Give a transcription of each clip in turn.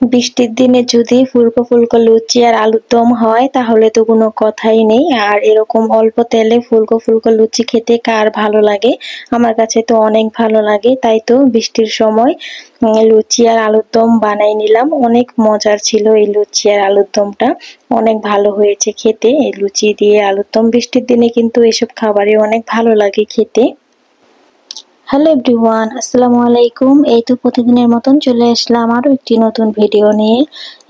বৃষ্টির দিনে যদি ফুলকো ফুলকো লুচি আর আলুর দম হয় তাহলে তো কোনো কথাই নেই। আর এরকম অল্প তেলে ফুলকো ফুলকো লুচি খেতে কার ভালো লাগে? আমার কাছে তো অনেক ভালো লাগে। তাই তো বৃষ্টির সময় লুচি আর আলুর দম বানাই নিলাম। অনেক মজার ছিল এই লুচি আর আলুর দমটা। অনেক ভালো হয়েছে খেতে এই লুচি দিয়ে আলুর দম। বৃষ্টির দিনে কিন্তু এসব খাবারই অনেক ভালো লাগে খেতে। হ্যালো এভরিওয়ান, আসসালামু আলাইকুম। এই তো প্রতিদিনের মতন চলে আসলাম আরো একটি নতুন ভিডিও নিয়ে।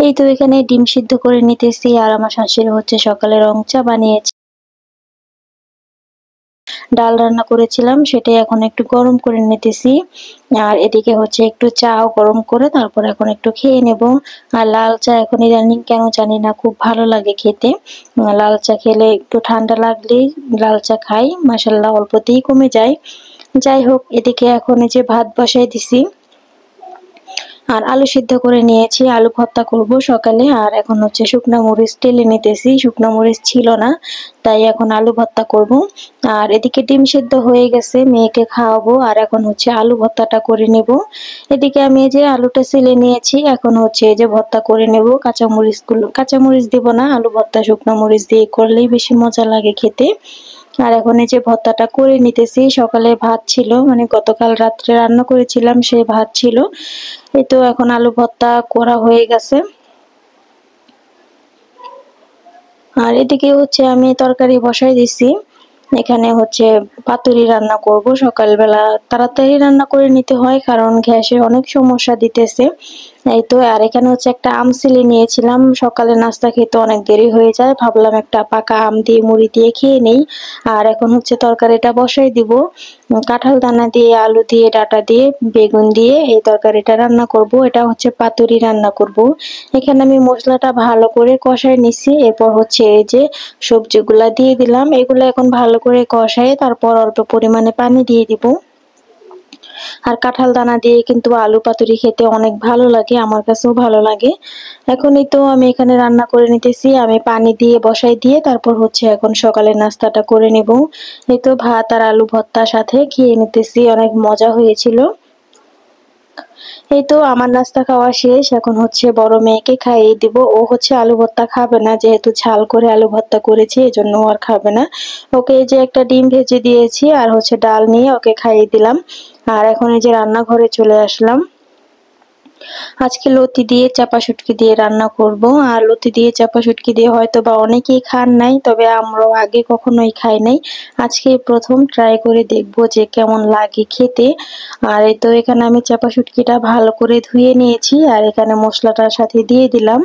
এই তো এখানে ডিম সিদ্ধ করে নিতেছি আর আমার শাশুড়ি হচ্ছে সকালে রং চা বানিয়েছে। ডাল রান্না করেছিলাম সেটাই এখন একটু গরম করে নিতেছি। আর এদিকে হচ্ছে একটু চাও গরম করে তারপর এখন একটু খেয়ে নেব। আর লাল চা এখন ইদানিং কেন জানি না খুব ভালো লাগে খেতে। লাল চা খেলে একটু ঠান্ডা লাগলেই লাল চা খাই, মাশাআল্লাহ অল্পতেই কমে যায়। যাই হোক, এদিকে এখন এই যে ভাত বসাই দিছি আর আলু সিদ্ধ করে নিয়েছি, আলু ভর্তা করব সকালে। আর এখন হচ্ছে শুকনা মরিচ টেলে নিতেছি, শুকনা মরিচ ছিল না তাই এখন আলু ভর্তা করব। আর এদিকে ডিম সিদ্ধ হয়ে গেছে, মেয়েকে খাওয়াবো। আর এখন হচ্ছে আলু ভর্তাটা করে নেব। এদিকে আমি এই যে আলুটা ছিলে নিয়েছি, এখন হচ্ছে এই যে ভর্তা করে নেব। কাঁচামরিচ দিব না, আলু ভর্তা শুকনো মরিচ দিয়ে করলেই বেশি মজা লাগে খেতে। আর এখন এই যে ভর্তাটা করে নিতেছি। সকালে ভাত ছিল, মানে গতকাল রাত্রে রান্না করেছিলাম সেই ভাত ছিল। এই তো এখন আলু ভর্তা করা হয়ে গেছে। আর এদিকে হচ্ছে আমি তরকারি বসাই দিছি। এখানে হচ্ছে পাতুরি রান্না করব সকালবেলা। তাড়াতাড়ি রান্না করে নিতে হয় কারণ গ্যাসে অনেক সমস্যা দিতেছে। এই তো, আর এখানে হচ্ছে একটা আম সিলে নিয়েছিলাম, সকালে নাস্তা খেতে অনেক দেরি হয়ে যায়, ভাবলাম একটা পাকা আম দিয়ে মুড়ি দিয়ে খেয়ে নেই। আর এখন হচ্ছে তরকারিটা বসাই দিব। কাঁঠাল দানা দিয়ে, আলু দিয়ে, ডাঁটা দিয়ে, বেগুন দিয়ে এই তরকারিটা রান্না করব। এটা হচ্ছে পাতুরি রান্না করব। এখানে আমি মশলাটা ভালো করে কষাই নিছি, এরপর হচ্ছে এই যে সবজিগুলা দিয়ে দিলাম। এগুলো এখন ভালো করে কষাই তারপর অল্প পরিমাণে পানি দিয়ে দিব। আর কাঁঠাল দানা দিয়ে কিন্তু আলু পাতুরি খেতে অনেক ভালো লাগে, আমার কাছেও ভালো লাগে। এখনই তো আমি এখানে রান্না করে নিতেছি, আমি পানি দিয়ে বসাই দিয়ে তারপর হচ্ছে এখন সকালের নাস্তাটা করে নেব। এই তো ভাত আর আলু ভর্তার সাথে খেয়ে নিতেছি, অনেক মজা হয়েছিল। এই তো আমার নাস্তা খাওয়া শেষ, এখন হচ্ছে বড় মেয়েকে খাইয়ে দিব। ও হচ্ছে আলু ভর্তা খাবে না, যেহেতু ঝাল করে আলু ভর্তা করেছি এজন্য ও আর খাবে না। ওকে এই যে একটা ডিম ভেজে দিয়েছি আর হচ্ছে ডাল নিয়ে ওকে খাইয়ে দিলাম। আর এখন এই যে রান্নাঘরে চলে আসলাম। আজকে লতি দিয়ে চাপা শুটকি দিয়ে রান্না করব। আর লতি দিয়ে চাপা শুটকি দিয়ে হয়তো বা অনেকেই খান নাই, তবে আমরাও আগে কখনোই খাই নাই। আজকে প্রথম ট্রাই করে দেখব যে কেমন লাগে খেতে। আর এই তো এখানে আমি চাপা শুটকিটা ভালো করে ধুয়ে নিয়েছি আর এখানে মশলাটার সাথে দিয়ে দিলাম।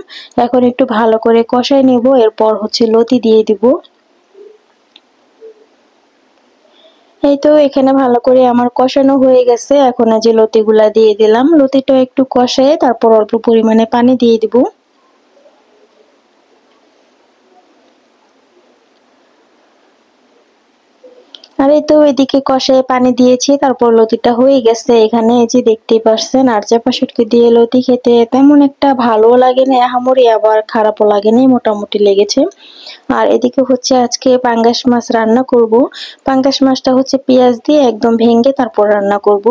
এখন একটু ভালো করে কষাই নেব, এরপর হচ্ছে লতি দিয়ে দিব। এই তো এখানে ভালো করে আমার কষানো হয়ে গেছে, এখন এই যে লতিগুলা দিয়ে দিলাম। লতিটা একটু কষায় তারপর অল্প পরিমাণে পানি দিয়ে দিব। আর এই তো এদিকে কষায় পানি দিয়েছি, তারপর লতিটা হয়ে গেছে। এখানে এই যে দেখতেই পারছেন। আর চাপা শুটকি দিয়ে লতি খেতে তেমন একটা ভালো লাগে না আহামরি, আবার খারাপও লাগেনি, মোটামুটি লেগেছে। আর এদিকে হচ্ছে আজকে পাঙ্গাস মাছ রান্না করব। পাঙ্গাস মাছটা হচ্ছে পেঁয়াজ দিয়ে একদম ভেঙে তারপর রান্না করব।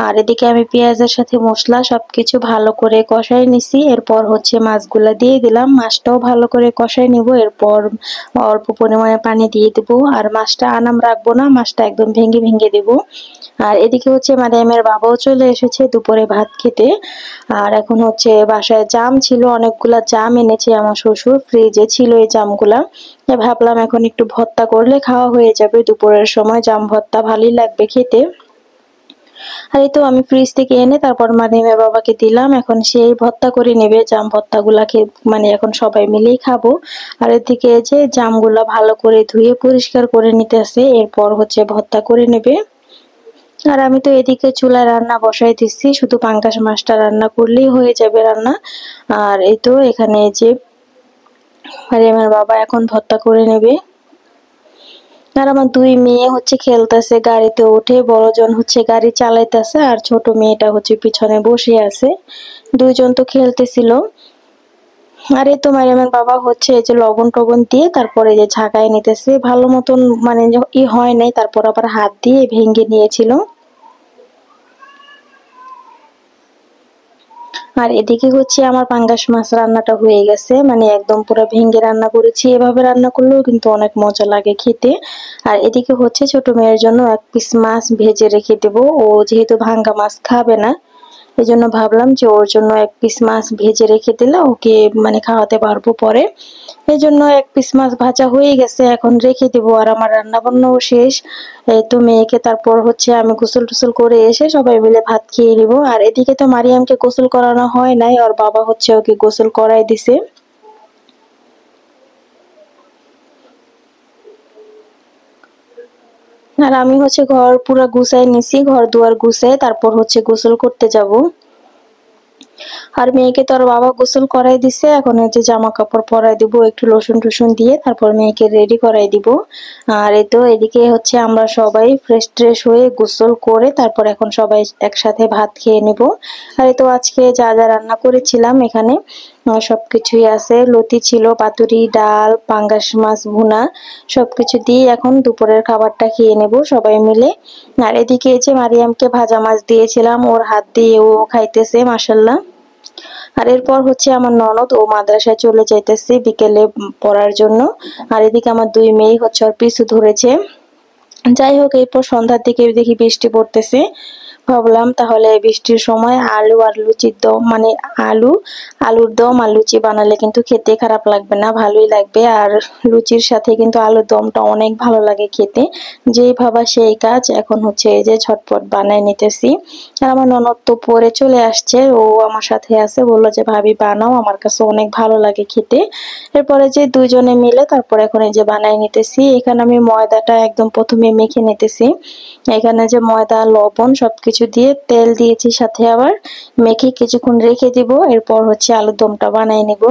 আর এদিকে আমি পেঁয়াজের সাথে মশলা সবকিছু ভালো করে কষাই নিছি, এরপর হচ্ছে মাছগুলা দিয়ে দিলাম। মাছটাও ভালো করে কষাই নিব, এরপর অল্প পরিমাণে পানি দিয়ে দেব। আর মাছটা আনাম রাখবো না, মাছটা একদম ভেঙে ভেঙে দেব। আর এদিকে হচ্ছে মারিয়ামের বাবাও চলে এসেছে দুপুরে ভাত খেতে। আর এখন হচ্ছে বাসায় জাম ছিল, অনেকগুলা জাম এনেছে আমার শ্বশুর, ফ্রিজে ছিল এই জামগুলা। ভাবলাম এখন একটু ভর্তা করলে খাওয়া হয়ে যাবে, দুপুরের সময় জাম ভর্তা ভালোই লাগবে খেতে। আর এই তো আমি ফ্রিজ থেকে এনে তারপর মারিয়ামের বাবাকে দিলাম, এখন সেই ভর্তা করে নেবে জাম ভর্তাগুলাকে, মানে এখন সবাই মিলেই খাবো। আর এদিকে যে জামগুলা ভালো করে ধুয়ে পরিষ্কার করে নিতেছে, এরপর হচ্ছে ভর্তা করে নেবে। আর আমি তো এদিকে চুলায় রান্না বসাই দিচ্ছি, শুধু পাঙ্গাস মাছটা রান্না করলেই হয়ে যাবে রান্না। আর এই তো এখানে যে মারিয়ামের বাবা এখন ভর্তা করে নেবে। আর আমার দুই মেয়ে হচ্ছে খেলতেছে, গাড়িতে উঠে বড়জন হচ্ছে গাড়ি চালাইতেছে আর ছোট মেয়েটা হচ্ছে পিছনে বসে আছে। দুইজন তো খেলতেছিল। আর এই তো মারিয়ামের বাবা হচ্ছে এই যে লবণ টবণ দিয়ে তারপরে যে ঝাঁকায় নিতেছে ভালো মতন, মানে হয় নাই, তারপর আবার হাত দিয়ে ভেঙে নিয়েছিল। আর এদিকে হচ্ছে আমার পাঙ্গাস মাছ রান্নাটা হয়ে গেছে, মানে একদম পুরো ভেঙে রান্না করেছি। এভাবে রান্না করলেও কিন্তু অনেক মজা লাগে খেতে। আর এদিকে হচ্ছে ছোট মেয়ের জন্য 1 পিস মাছ ভেজে রেখে দেবো। ও যেহেতু ভাঙ্গা মাছ খাবে না, এজন্য ভাবলাম যে ওর জন্য 1 পিস মাছ ভেজে রেখে দিলে ওকে মানে খাওয়াতে পারবো পরে। এজন্য 1 পিস মাছ ভাজা হয়ে গেছে, এখন রেখে দেবো। আর আমার রান্না বান্নাও শেষ। এই তো মেয়েকে তারপর হচ্ছে আমি গোসল টোসল করে এসে সবাই মিলে ভাত খেয়ে নিব। আর এদিকে তো মারিয়ামকে গোসল করানো হয় নাই, ওর বাবা হচ্ছে ওকে গোসল করাই দিছে। আর আমি হচ্ছে ঘর পুরা গুছাই নিছি, ঘর দুয়ার গুছাই তারপর হচ্ছে গোসল করতে যাব। আর মেয়েকে তো ওর বাবা গোসল করাই দিছে, এখন এই যে জামা কাপড় পরাই দিব, একটু লোশন টোশন দিয়ে তারপর মেয়েকে রেডি করাই দিব। আর এই তো এদিকে হচ্ছে আমরা সবাই ফ্রেশ ট্রেশ হয়ে গোসল করে তারপর এখন সবাই একসাথে ভাত খেয়ে নিব। আর এই তো আজকে যা যা রান্না করেছিলাম এখানে সবকিছুই আছে। লতি ছিল, পাতুরি, ডাল, পাঙ্গাস মাছ ভুনা, সবকিছু দিয়ে এখন দুপুরের খাবারটা খেয়ে নেব সবাই মিলে। আর এদিকে এই যে মারিয়ামকে ভাজা মাছ দিয়েছিলাম, ওর হাত দিয়ে ও খাইতেছে মাশাল্লাহ। আর এরপর হচ্ছে আমার ননদ, ও মাদ্রাসায় চলে যাইতেছে বিকেলে পড়ার জন্য। আর এদিকে আমার 2 মেয়ে হচ্ছে ওর পিছু ধরেছে। যাই হোক, এরপর সন্ধ্যার দিকে দেখি বৃষ্টি পড়তেছে। ভাবলাম তাহলে বৃষ্টির সময় আলু আর লুচির দম, মানে আলুর দম আর লুচি বানালে কিন্তু খেতে খারাপ লাগবে না, ভালোই লাগবে। আর লুচির সাথে কিন্তু আলুর দমটা অনেক ভালো লাগে খেতে। যেই ভাবা সেই কাজ, এখন হচ্ছে এই যে ঝটপট বানায় নিতেছি। আর আমার ননদ তো পরে চলে আসছে, ও আমার সাথে আছে, বললো যে ভাবি বানাও, আমার কাছে অনেক ভালো লাগে খেতে। এরপরে যে দুইজনে মিলে তারপর এখন এই যে বানাই নিতেছি। এখানে আমি ময়দাটা একদম প্রথমে মেখে নিতেছি। এখানে যে ময়দা, লবণ সবকিছু দিয়ে তেল দিয়েছি সাথে, আবার মেখে কিছুক্ষণ রেখে দিব। এরপর হচ্ছে আলুর দমটা বানাই নিব।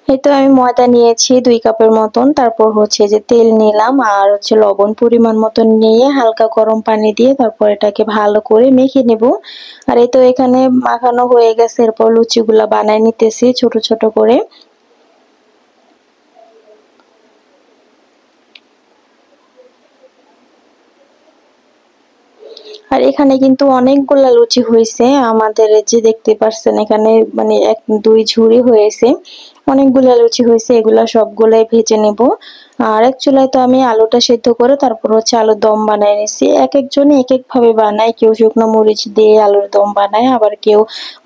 এই তো আমি ময়দা নিয়েছি 2 কাপের মতন, তারপর হচ্ছে যে তেল নিলাম আর হচ্ছে লবণ পরিমাণ মতন নিয়ে হালকা গরম পানি দিয়ে তারপর এটাকে ভালো করে মেখে নেব। আর এই তো এখানে মাখানো হয়ে গেছে, এরপর লুচিগুলা বানাই নিতেছি ছোট ছোট করে। আর এখানে কিন্তু অনেকগুলা লুচি হয়েছে আমাদের, এই যে দেখতে পারছেন এখানে মানে 1 2 ঝুড়ি হয়েছে, অনেকগুলা লুচি হয়েছে। এগুলা সবগুলাই ভেজে নেব। আর এক চুলায় তো আমি আলুটা সেদ্ধ করে তারপর হচ্ছে আলুর দম বানাই নিছি। এক একজনে এক এক ভাবে বানায়, কেউ শুকনো মরিচ দিয়ে আলুর দম বানায়, আবার কেউ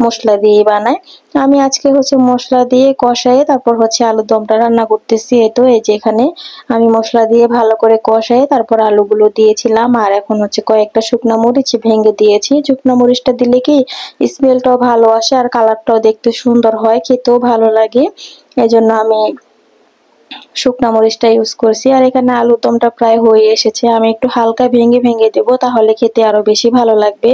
মশলা দিয়ে বানায়। আমি আজকে হচ্ছে মশলা দিয়ে কষায়ে তারপর হচ্ছে আলুর দমটা রান্না করতেছি। এই তো এই যে এখানে আমি মশলা দিয়ে ভালো করে কষায়ে তারপর আলুগুলো দিয়েছিলাম। আর এখন হচ্ছে কয়েকটা শুকনো মরিচ ভেঙে দিয়েছি। শুকনো মরিচটা দিলে কি স্মেলটাও ভালো আসে আর কালারটাও দেখতে সুন্দর হয়, খেতেও ভালো লাগে। এজন্য আমি শুকনা মরিচটা ইউজ করছি। আর এখানে আলুর দমটা প্রায় হয়ে এসেছে, আমি একটু হালকা ভেঙে ভেঙে দেব, তাহলে খেতে আরো বেশি ভালো লাগবে।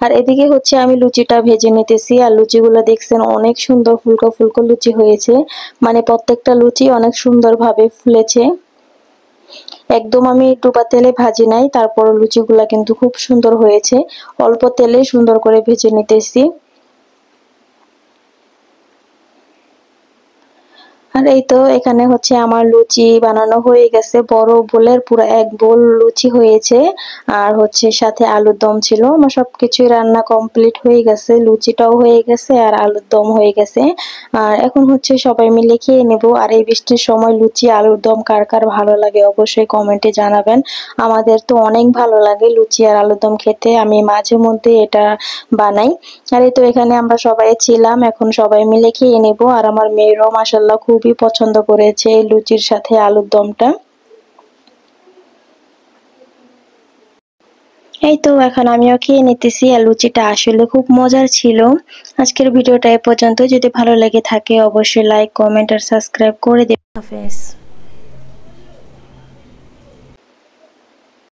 আর এদিকে হচ্ছে আমি লুচিটা ভেজে নিতেছি। আর লুচিগুলো দেখছেন অনেক সুন্দর ফুলকো ফুলকো লুচি হয়েছে, মানে প্রত্যেকটা লুচি অনেক সুন্দর ভাবে ফুলেছে। একদম আমি ডুবা তেলে ভাজি নাই, তারপর লুচিগুলা কিন্তু খুব সুন্দর হয়েছে। অল্প তেলে সুন্দর করে ভেজে নিতেছি। আর এই তো এখানে হচ্ছে আমার লুচি বানানো হয়ে গেছে, বড় বোলের পুরো 1 বোল লুচি হয়েছে। আর হচ্ছে সাথে আলুর দম ছিল। আমার সবকিছুই রান্না কমপ্লিট হয়ে গেছে, লুচিটাও হয়ে গেছে আর আলুর দম হয়ে গেছে। আর এখন হচ্ছে সবাই মিলে খেয়ে নেব। আর এই বৃষ্টির সময় লুচি আলুর দম কার কার ভালো লাগে অবশ্যই কমেন্টে জানাবেন। আমাদের তো অনেক ভালো লাগে লুচি আর আলুর দম খেতে, আমি মাঝে মধ্যে এটা বানাই। আর এই তো এখানে আমরা সবাই ছিলাম, এখন সবাই মিলে খেয়ে নেব। আর আমার মেয়েরও মাশাআল্লাহ খুবই পছন্দ করেছে এই লুচির সাথে আলুর দমটা। এই তো এখন আমিও খেয়ে নিতেছি। আর লুচিটা আসলে খুব মজার ছিল। আজকের ভিডিওটা এ পর্যন্ত। যদি ভালো লেগে থাকে অবশ্যই লাইক, কমেন্ট আর সাবস্ক্রাইব করে দেবেন। হাফেজ।